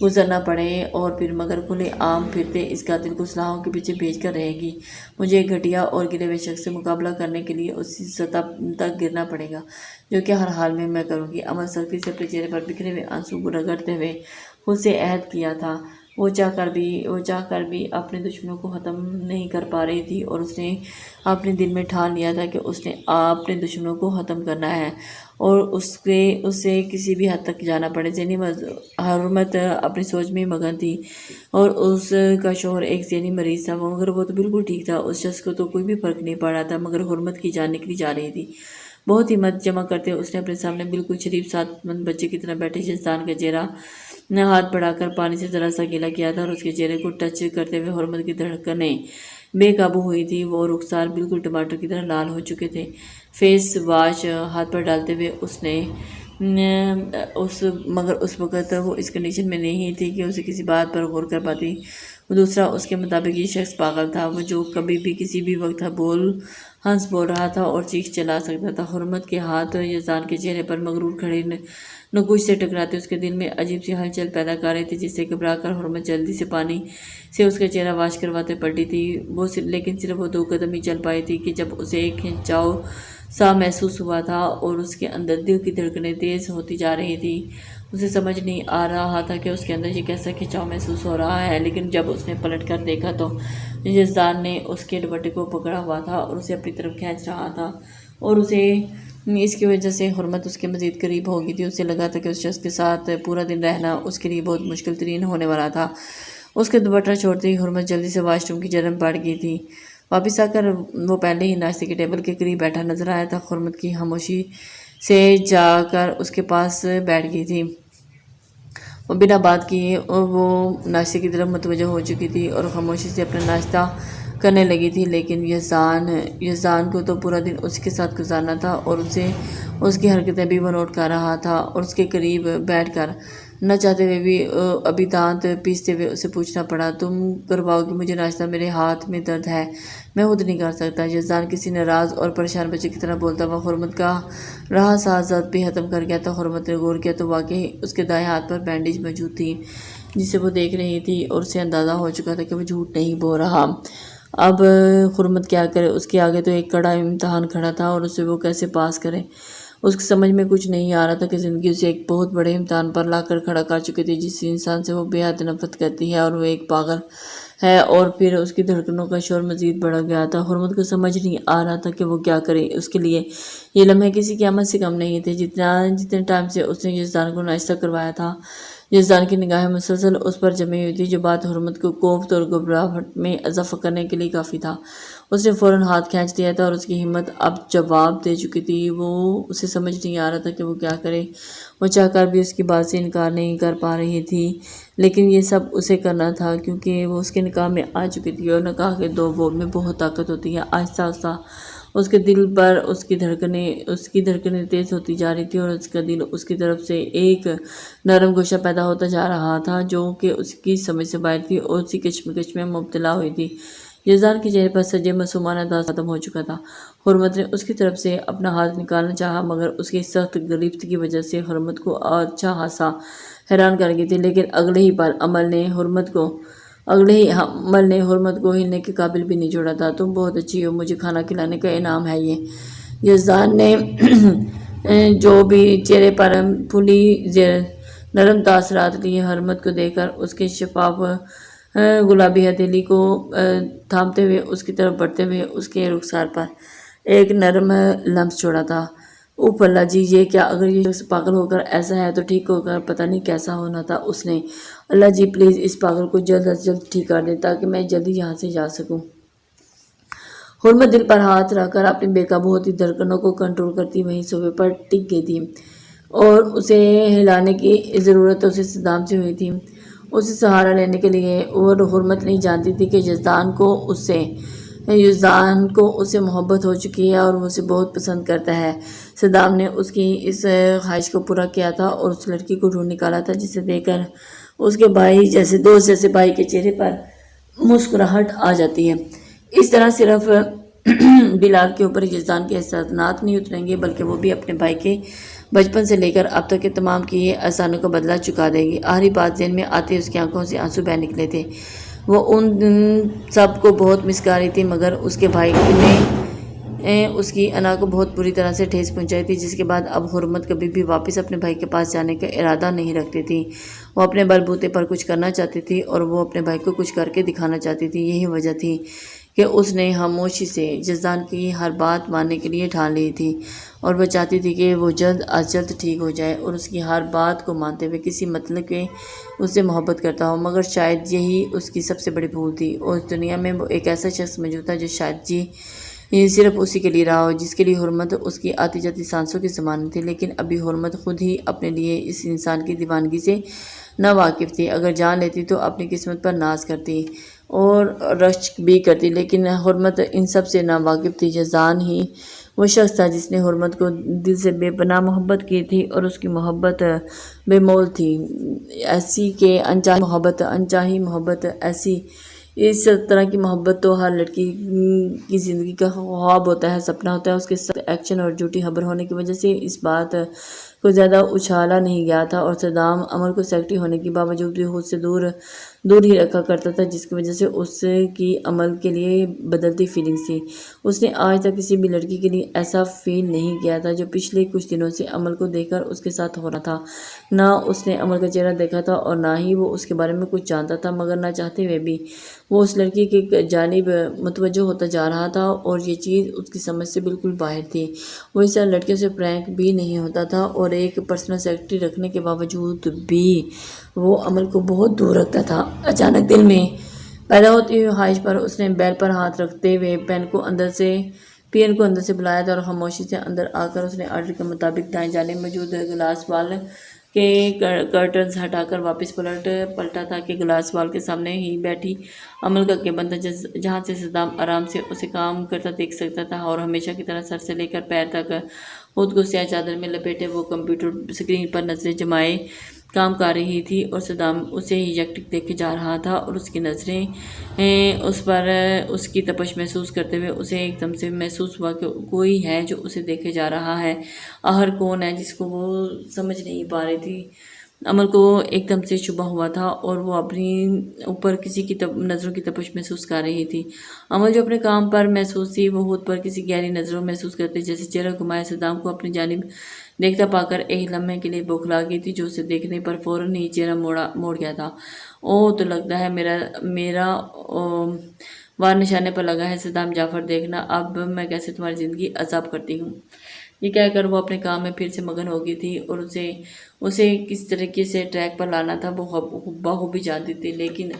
گزرنا پڑے اور پھر مگر کھلے عام پھرتے اس قاتل کو سلاحوں کے پیچھے بھیج کر رہے گی۔ مجھے ایک گھٹیا اور گرے ہوئے شخص سے مقابلہ کرنے کے لیے اسی سطح تک گرنا پڑے گا جو کہ ہر حال میں کروں گی۔ عمل سختی سے اپنے چہرے پر بکھرے ہوئے آنسو رگڑتے ہوئے خود سے عہد کیا تھا۔ وہ چاہ کر بھی اپنے دشمنوں کو ختم نہیں کر پا رہی تھی اور اس نے اپنے دل میں ٹھان لیا تھا کہ اس نے اپنے دشمنوں کو ختم کرنا ہے اور اسے کسی بھی حد تک جانا پڑے۔ ذہنی حرمت اپنی سوچ میں مگن تھی اور اس کا شوہر ایک ذہنی مریض تھا، مگر وہ تو بالکل ٹھیک تھا۔ اس شخص کو تو کوئی بھی فرق نہیں پڑ رہا تھا، مگر حرمت کی جان نکلی جا رہی تھی۔ بہت ہمت جمع کرتے اس نے اپنے سامنے بالکل شریف صحت مند بچے کی طرح بیٹھے جزدان کا چہرہ ہاتھ بڑھا کر پانی سے ذرا سا گیلا کیا تھا اور اس کے چہرے کو ٹچ کرتے ہوئے حرمت کی دھڑکنیں بے قابو ہوئی تھی۔ وہ رخسار بالکل ٹماٹر کی طرح لال ہو چکے تھے۔ فیس واش ہاتھ پر ڈالتے ہوئے مگر اس وقت وہ اس کنڈیشن میں نہیں تھی کہ اسے کسی بات پر غور کر پاتی۔ دوسرا، اس کے مطابق یہ شخص پاگل تھا، وہ جو کبھی بھی کسی بھی وقت ہنس بول رہا تھا اور چیخ چلا سکتا تھا۔ حرمت کے ہاتھ یزدان کے چہرے پر مغرور کھڑے نقوش سے ٹکراتے اس کے دل میں عجیب سی ہلچل پیدا کر رہے تھے، جس سے گھبرا کر حرمت جلدی سے پانی سے اس کا چہرہ واش کرواتے پلٹی تھی۔ لیکن صرف وہ 2 قدم ہی چل پائی تھی کہ جب اسے ایک کھنچاؤ سا محسوس ہوا تھا اور اس کے اندر دل کی دھڑکنیں تیز ہوتی جا رہی تھی۔ اسے سمجھ نہیں آ رہا تھا کہ اس کے اندر یہ کیسا کھنچاؤ محسوس ہو رہا ہے، لیکن جب اس نے پلٹ کر دیکھا تو یزدان نے اس کے دوپٹے کو پکڑا ہوا تھا اور اسے اپنی طرف کھینچ رہا تھا اور اس کی وجہ سے حرمت اس کے مزید قریب ہو گئی تھی۔ اسے لگا تھا کہ اس شخص کے ساتھ پورا دن رہنا اس کے لیے بہت مشکل ترین ہونے والا تھا۔ اس کے دوپٹہ چھوڑتے ہی حرمت جلدی سے واش روم کی جرم پڑ گئی تھی۔ واپس آ کر وہ پہلے ہی ناشتے کے ٹیبل کے قریب بیٹھا نظر آیا تھا۔ حرمت کی خاموشی سے جا کر اس کے پاس بیٹھ گئی تھی۔ وہ بنا بات کیے وہ ناشتے کی طرف متوجہ ہو چکی تھی اور خاموشی سے اپنا ناشتہ کرنے لگی تھی، لیکن یزدان کو تو پورا دن اس کے ساتھ گزارنا تھا اور اسے اس کی حرکتیں بھی وہ نوٹ کر رہا تھا اور اس کے قریب بیٹھ کر نہ چاہتے ہوئے بھی ابھی دانت پیستے ہوئے اسے پوچھنا پڑا، تم کرواؤ گی مجھے ناشتہ؟ میرے ہاتھ میں درد ہے، میں خود نہیں کر سکتا۔ یزدان کسی ناراض اور پریشان بچے کی طرح بولتا ہوا حرمت کا رہا سا ضبط بھی ختم کر گیا تھا۔ حرمت نے غور کیا تو واقعی اس کے دائیں ہاتھ پر بینڈیج موجود تھی جسے وہ دیکھ رہی تھی اور اسے اندازہ ہو چکا تھا کہ وہ جھوٹ نہیں بول رہا۔ اب حرمت کیا کرے؟ اس کے آگے تو ایک کڑا امتحان کھڑا تھا اور اسے وہ کیسے پاس کرے؟ اس کی سمجھ میں کچھ نہیں آ رہا تھا کہ زندگی اسے ایک بہت بڑے امتحان پر لا کر کھڑا کر چکی تھی، جس انسان سے وہ بے حد نفرت کرتی ہے اور وہ ایک پاگل ہے۔ اور پھر اس کی دھڑکنوں کا شور مزید بڑھ گیا تھا۔ حرمت کو سمجھ نہیں آ رہا تھا کہ وہ کیا کرے۔ اس کے لیے یہ لمحے کسی قیامت سے کم نہیں تھے۔ جتنے ٹائم سے اس نے یزدان کو ناشتہ کروایا تھا، یزدان کی نگاہیں مسلسل اس پر جمی ہوئی تھی، جو بات حرمت کو کوفت اور گھبراہٹ میں اضافہ کرنے کے لیے کافی تھا۔ اس نے فوراً ہاتھ کھینچ لیا تھا اور اس کی ہمت اب جواب دے چکی تھی۔ اسے سمجھ نہیں آ رہا تھا کہ وہ کیا کرے۔ وہ چاہ کر بھی اس کی بات سے انکار نہیں کر پا رہی تھی، لیکن یہ سب اسے کرنا تھا کیونکہ وہ اس کے نکاح میں آ چکی تھی اور نکاح کے 2 بول میں بہت طاقت ہوتی ہے۔ آہستہ آہستہ اس کے دل پر اس کی دھڑکنیں تیز ہوتی جا رہی تھی اور اس کا دل اس کی طرف سے ایک نرم گوشہ پیدا ہوتا جا رہا تھا جو کہ اس کی سمجھ سے باہر تھی اور اسی کشمکش میں مبتلا ہوئی تھی۔ یزدان کے چہرے پر سجے معصومانہ انداز ختم ہو چکا تھا۔ حرمت نے اس کی طرف سے اپنا ہاتھ نکالنا چاہا، مگر اس کی سخت گرفت کی وجہ سے حرمت کو اچھا خاصا حیران کر گئی تھی، لیکن اگلے ہی عمل نے حرمت کو ہلنے کے قابل بھی نہیں چھوڑا تھا۔ تم بہت اچھی ہو، مجھے کھانا کھلانے کا انعام ہے یہ۔ یزدان نے جو بھی چہرے پر پھولی نرم تاثرات لیے حرمت کو دیکھ کر اس کے شفاف گلابی ہتھیلی کو تھامتے ہوئے اس کی طرف بڑھتے ہوئے اس کے رخسار پر ایک نرم لمس چھوڑا تھا۔ اوف اللہ جی، یہ کیا؟ اگر یہ شخص پاگل ہو کر ایسا ہے تو ٹھیک ہو کر پتہ نہیں کیسا ہونا تھا اس نے۔ اللہ جی پلیز اس پاگل کو جلد از جلد ٹھیک کر دے تاکہ میں جلدی یہاں سے جا سکوں۔ حرمت دل پر ہاتھ رکھ کر اپنی بے قابو ہوتی دھڑکنوں کو کنٹرول کرتی وہیں صوفے پر ٹک گئی تھی اور اسے ہلانے کی ضرورت اسے صدام سے ہوئی تھی، اسے سہارا لینے کے لیے۔ اور حرمت نہیں جانتی تھی کہ یزدان کو اس سے محبت ہو چکی ہے اور وہ اسے بہت پسند کرتا ہے۔ صدام نے اس کی اس خواہش کو پورا کیا تھا اور اس لڑکی کو ڈھونڈ نکالا تھا جسے دیکھ کر اس کے بھائی جیسے دوست جیسے بھائی کے چہرے پر مسکراہٹ آ جاتی ہے۔ اس طرح صرف بلال کے اوپر یزدان کے احساسات نہیں اتریں گے بلکہ وہ بھی اپنے بھائی کے بچپن سے لے کر اب تک کے تمام کیے احسانوں کا بدلہ چکا دے گی۔ آخری بات ذہن میں آتے اس کی آنکھوں سے آنسو بہہ نکلے تھے۔ وہ ان سب کو بہت مس کر رہی تھی، مگر اس کے بھائی نے اس کی انا کو بہت بری طرح سے ٹھیس پہنچائی تھی، جس کے بعد اب حرمت کبھی بھی واپس اپنے بھائی کے پاس جانے کا ارادہ نہیں رکھتی تھی۔ وہ اپنے بل بوتے پر کچھ کرنا چاہتی تھی اور وہ اپنے بھائی کو کچھ کر کے دکھانا چاہتی تھی۔ یہی وجہ تھی کہ اس نے خاموشی سے جزدان کی ہر بات ماننے کے لیے ٹھان لی تھی، اور وہ چاہتی تھی کہ وہ جلد از جلد ٹھیک ہو جائے اور اس کی ہر بات کو مانتے ہوئے کسی مطلب کے اس سے محبت کرتا ہو۔ مگر شاید یہی اس کی سب سے بڑی بھول تھی، اور اس دنیا میں وہ ایک ایسا شخص موجود تھا جو شاید یہ صرف اسی کے لیے رہا ہو، جس کے لیے حرمت اس کی آتی جاتی سانسوں کی ضمانت تھی۔ لیکن ابھی حرمت خود ہی اپنے لیے اس انسان کی دیوانگی سے ناواقف تھی۔ اگر جان لیتی تو اپنی قسمت پر ناز کرتی اور رشک بھی کرتی، لیکن حرمت ان سب سے ناواقف تھی۔ جزدان ہی وہ شخص تھا جس نے حرمت کو دل سے بے پناہ محبت کی تھی، اور اس کی محبت بے مول تھی، ایسی کہ انچاہی محبت ایسی۔ اس طرح کی محبت تو ہر لڑکی کی زندگی کا خواب ہوتا ہے، سپنا ہوتا ہے۔ اس کے ساتھ ایکشن اور جھوٹی خبر ہونے کی وجہ سے اس بات کو زیادہ اچھالا نہیں گیا تھا، اور صدام عمر کو سیکرٹری ہونے کے باوجود بھی خود سے دور ہی رکھا کرتا تھا، جس کی وجہ سے اس کی عمل کے لیے بدلتی فیلنگز تھی۔ اس نے آج تک کسی بھی لڑکی کے لیے ایسا فیل نہیں کیا تھا جو پچھلے کچھ دنوں سے عمل کو دیکھ کر اس کے ساتھ ہو رہا تھا۔ نہ اس نے عمل کا چہرہ دیکھا تھا اور نہ ہی وہ اس کے بارے میں کچھ جانتا تھا، مگر نہ چاہتے ہوئے بھی وہ اس لڑکی کی جانب متوجہ ہوتا جا رہا تھا، اور یہ چیز اس کی سمجھ سے بالکل باہر تھی۔ وہ اس طرح لڑکیوں سے فرینک بھی نہیں ہوتا تھا، اور ایک پرسنل سیکرٹری رکھنے کے باوجود بھی وہ عمل کو بہت دور رکھتا تھا۔ اچانک دل میں پیدا ہوتی ہوئی خواہش پر اس نے بیل پر ہاتھ رکھتے ہوئے پین کو اندر سے بلایا تھا، اور خاموشی سے اندر آ کر اس نے آرڈر کے مطابق دائیں جانب موجود گلاس وال کے کرٹنز ہٹا کر واپس پلٹا تھا کہ گلاس وال کے سامنے ہی بیٹھی عمل کا کیبن تھا، جہاں سے صدام آرام سے اسے کام کرتا دیکھ سکتا تھا، اور ہمیشہ کی طرح سر سے لے کر پیر تک خود کو سیاہ چادر میں لپیٹے وہ کمپیوٹر اسکرین پر نظریں جمائے کام کر رہی تھی، اور صدام اسے ہی یکٹک دیکھے جا رہا تھا، اور اس کی نظریں اس پر اس کی تپش محسوس کرتے ہوئے اسے ایک دم سے محسوس ہوا کہ کوئی ہے جو اسے دیکھے جا رہا ہے۔ آخر کون ہے جس کو وہ سمجھ نہیں پا رہی تھی؟ عمل کو ایک دم سے شبہ ہوا تھا، اور وہ اپنی اوپر کسی کی نظروں کی تپش محسوس کر رہی تھی۔ عمل جو اپنے کام پر محسوس تھی، وہ خود پر کسی گہری نظروں محسوس کرتے، جیسے چہرہ گھمائے صدام کو اپنی جانب دیکھتا پا کر ایک لمحے کے لیے بوکھلا گئی تھی، جو اسے دیکھنے پر فوراً ہی چہرہ موڑ گیا تھا۔ اوہ، تو لگتا ہے میرا وار نشانے پر لگا ہے صدام جعفر، دیکھنا اب میں کیسے تمہاری زندگی عذاب کرتی ہوں۔ یہ کہہ کر وہ اپنے کام میں پھر سے مگن ہو گئی تھی، اور اسے کس طریقے سے ٹریک پر لانا تھا وہ بخوبی جانتی تھی، لیکن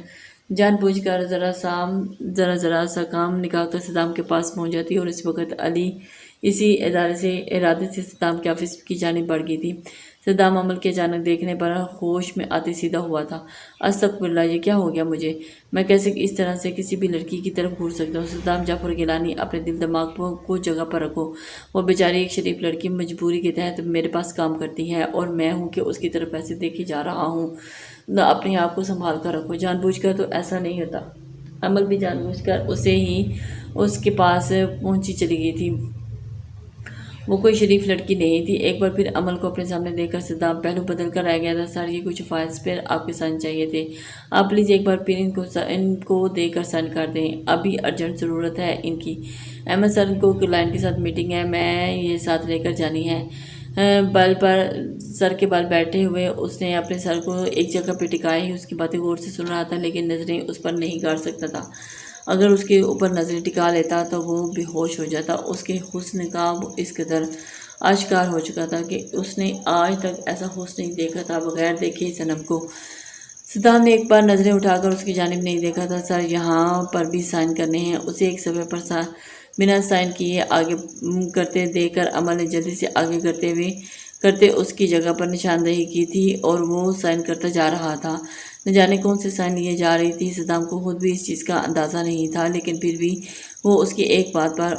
جان بوجھ کر ذرا سا کام نکال کر صدام کے پاس پہنچ جاتی، اور اس وقت علی اسی ارادے سے صدام کے آفس کی جانب بڑھ گئی تھی۔ صدام عمل کے اچانک دیکھنے پر ہوش میں آتے سیدھا ہوا تھا۔ استغفراللہ، یہ کیا ہو گیا مجھے؟ میں کیسے اس طرح سے کسی بھی لڑکی کی طرف گھور سکتا ہوں؟ صدام جعفر گیلانی، اپنے دل دماغ کو جگہ پر رکھو۔ وہ بیچاری ایک شریف لڑکی مجبوری کے تحت میرے پاس کام کرتی ہے، اور میں ہوں کہ اس کی طرف ایسے دیکھے جا رہا ہوں۔ اپنے آپ کو سنبھال کر رکھو، جان بوجھ کر تو ایسا نہیں ہوتا۔ عمل بھی جان بوجھ کر اسے ہی اس کے پاس پہنچی چلی گئی تھی۔ وہ کوئی شریف لڑکی نہیں تھی۔ ایک بار پھر عمل کو اپنے سامنے دیکھ کر صدام پہلو بدل کر رہ گیا تھا۔ سر، یہ کچھ فائلز پر آپ کے سائن چاہیے تھے، آپ پلیز ایک بار پھر ان کو دے کر سائن کر دیں، ابھی ارجنٹ ضرورت ہے ان کی۔ احمد سر کو کلائنٹ کے ساتھ میٹنگ ہے، میں یہ ساتھ لے کر جانی ہے۔ سر کے بال بیٹھے ہوئے اس نے اپنے سر کو ایک جگہ پہ ٹکائے ہی اس کی باتیں غور سے سن رہا تھا، لیکن نظریں اس پر نہیں گاڑ سکتا تھا۔ اگر اس کے اوپر نظریں ٹکا لیتا تو وہ بے ہوش ہو جاتا۔ اس کے حسن کا اس قدر آشکار ہو چکا تھا کہ اس نے آج تک ایسا حسن نہیں دیکھا تھا بغیر دیکھے صنم کو۔ صدام نے ایک بار نظریں اٹھا کر اس کی جانب نہیں دیکھا تھا۔ سر، یہاں پر بھی سائن کرنے ہیں۔ اسے ایک صفحے پر بنا سائن کیے آگے کرتے دیکھ کر عمل نے جلدی سے آگے کرتے اس کی جگہ پر نشاندہی کی تھی، اور وہ سائن کرتا جا رہا تھا۔ نہ جانے کون سے سائن لیے جا رہی تھی، صدام کو خود بھی اس چیز کا اندازہ نہیں تھا، لیکن پھر بھی وہ اس کی ایک بات پر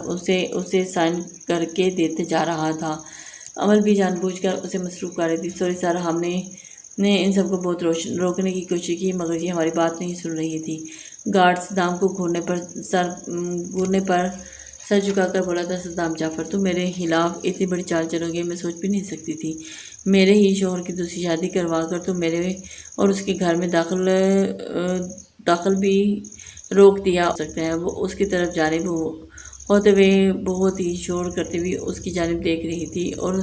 اسے سائن کر کے دیتے جا رہا تھا۔ عمل بھی جان بوجھ کر اسے مصروف کر رہی تھی۔ سوری سر، ہم نے ان سب کو بہت روکنے کی کوشش کی، مگر یہ ہماری بات نہیں سن رہی تھی۔ گارڈ صدام کو گھورنے پر سر جھکا کر بولا تھا صدام جعفر تم میرے خلاف اتنی بڑی چال چلو گے میں سوچ بھی نہیں سکتی تھی۔ میرے ہی شوہر کی دوسری شادی کروا کر تم میرے اور اس کے گھر میں داخل بھی روک دیا سکتا ہے۔ وہ اس کی طرف جانب ہوتے ہوئے بہت ہی شور کرتے ہوئے اس کی جانب دیکھ رہی تھی اور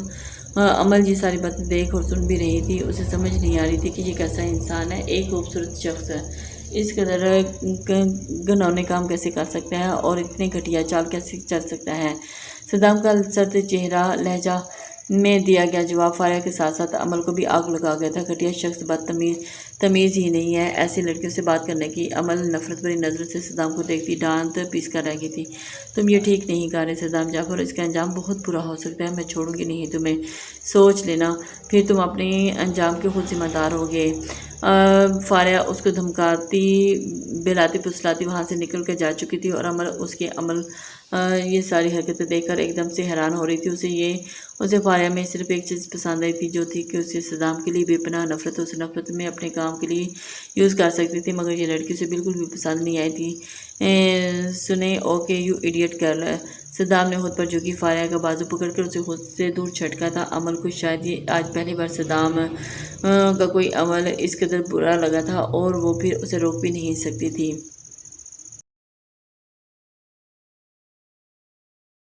عمل یہ ساری باتیں دیکھ اور سن بھی رہی تھی۔ اسے سمجھ نہیں آ رہی تھی کہ یہ کیسا انسان ہے، ایک خوبصورت شخص ہے، اس قدر گھنونے کام کیسے کر سکتا ہے اور اتنے گھٹیا چال کیسے چل سکتا ہے۔ صدام کا سرد چہرہ لہجہ میں دیا گیا جواب فاریہ کے ساتھ ساتھ عمل کو بھی آگ لگا گیا تھا۔ گھٹیا شخص تمیز ہی نہیں ہے، ایسی لڑکیوں سے بات کرنے کی۔ عمل نفرت بھری نظر سے صدام کو دیکھتی دانت پیس کر رہ گئی تھی۔ تم یہ ٹھیک نہیں کر رہے صدام جعفر، اس کا انجام بہت برا ہو سکتا ہے، میں چھوڑوں گی نہیں تمہیں، سوچ لینا، پھر تم اپنے انجام کے خود ذمہ دار ہوگے۔ فاریہ اس کو دھمکاتی بہلاتی پھسلاتی وہاں سے نکل کر جا چکی تھی اور عمل یہ ساری حرکتیں دیکھ کر ایک دم سے حیران ہو رہی تھی۔ اسے فاریہ میں صرف ایک چیز پسند آئی تھی، جو تھی کہ اسے صدام کے لیے بے پناہ نفرت، اسے نفرت میں اپنے کام کے لیے یوز کر سکتی تھی، مگر یہ لڑکی اسے بالکل بھی پسند نہیں آئی تھی۔ سنے okay you idiot girl, Saddam نے خود پر جھکی فاریہ کا بازو پکڑ کر اسے خود سے دور چھٹکا تھا۔ عمل کو شاید یہ آج پہلی بار صدام کا کوئی عمل اس قدر برا لگا تھا اور وہ پھر اسے روک بھی نہیں سکتی تھی۔